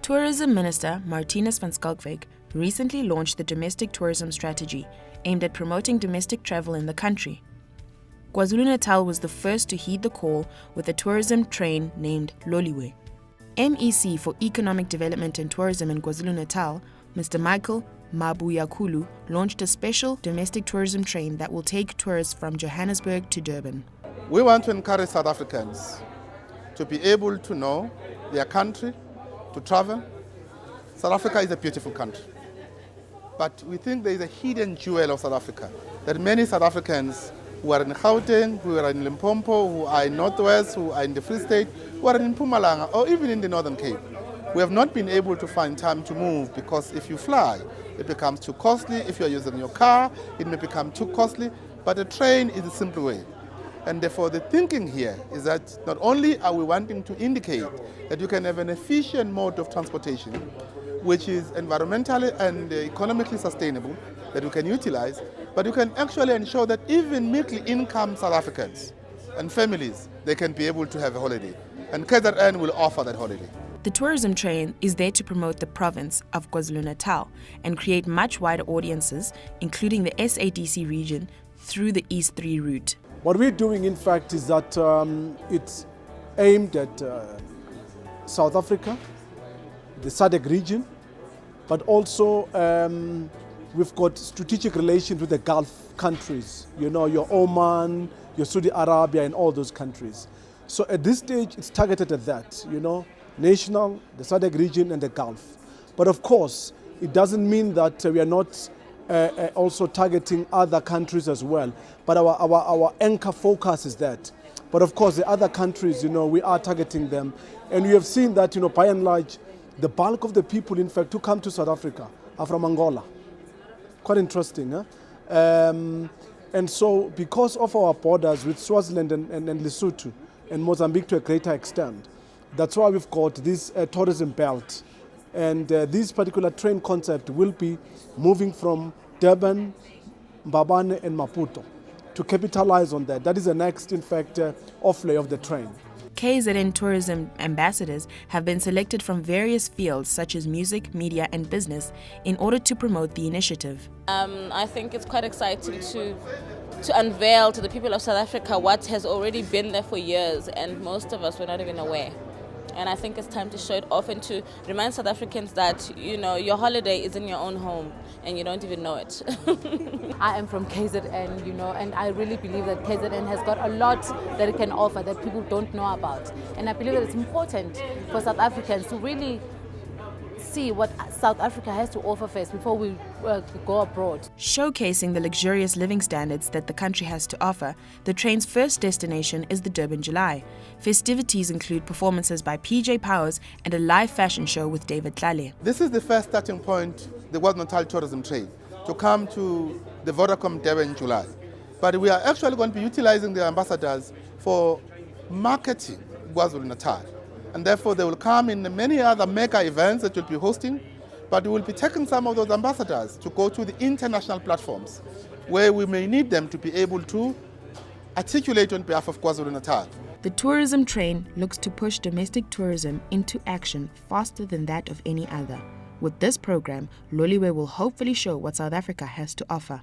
Tourism Minister Martinus Van Schalkwyk recently launched the domestic tourism strategy aimed at promoting domestic travel in the country. Kwazulu Natal was the first to heed the call with a tourism train named Loliwe. MEC for Economic Development and Tourism in Kwazulu Natal, Mr. MABUYAKHULU, launched a special domestic tourism train that will take tourists from Johannesburg to Durban. We want to encourage South Africans to be able to know their country, to travel. South Africa is a beautiful country. But we think there is a hidden jewel of South Africa, that many South Africans who are in Gauteng, who are in Limpopo, who are in Northwest, who are in the Free State, who are in Mpumalanga, or even in the Northern Cape, we have not been able to find time to move because if you fly, it becomes too costly. If you are using your car, it may become too costly. But a train is a simple way. And therefore the thinking here is that not only are we wanting to indicate that you can have an efficient mode of transportation, which is environmentally and economically sustainable, that we can utilize, but you can actually ensure that even middle-income South Africans and families, they can be able to have a holiday. And KZN will offer that holiday. The tourism train is there to promote the province of Kwazulu Natal and create much wider audiences, including the SADC region, through the East 3 route. What we're doing, in fact, is that it's aimed at South Africa, the SADC region, but also we've got strategic relations with the Gulf countries, you know, your Oman, your Saudi Arabia, and all those countries. So at this stage, it's targeted at that, you know, national, the SADC region, and the Gulf. But of course, it doesn't mean that we are not also targeting other countries as well. But our anchor focus is that. But of course, the other countries, you know, we are targeting them. And we have seen that, you know, by and large, the bulk of the people, in fact, who come to South Africa are from Angola. Quite interesting, huh? And so, because of our borders with Swaziland and Lesotho and Mozambique to a greater extent, that's why we've got this tourism belt. And this particular train concept will be moving from Durban, Mbabane, and Maputo to capitalize on that. That is the next, in fact, offlay of the train. KZN tourism ambassadors have been selected from various fields such as music, media, and business in order to promote the initiative. I think it's quite exciting to unveil to the people of South Africa what has already been there for years, and most of us were not even aware. And I think it's time to show it off and to remind South Africans that, you know, your holiday is in your own home and you don't even know it. I am from KZN, you know, and I really believe that KZN has got a lot that it can offer that people don't know about. And I believe that it's important for South Africans to really see what South Africa has to offer first before we go abroad. Showcasing the luxurious living standards that the country has to offer, the train's first destination is the Durban July. Festivities include performances by PJ Powers and a live fashion show with David Tlale. This is the first starting point, the Kwazulu Natal tourism train, to come to the Vodacom Durban July. But we are actually going to be utilizing the ambassadors for marketing Kwazulu Natal. And therefore they will come in many other mega events that we'll be hosting, but we will be taking some of those ambassadors to go to the international platforms where we may need them to be able to articulate on behalf of Kwazulu Natal. The tourism train looks to push domestic tourism into action faster than that of any other. With this program, Loliwe will hopefully show what South Africa has to offer.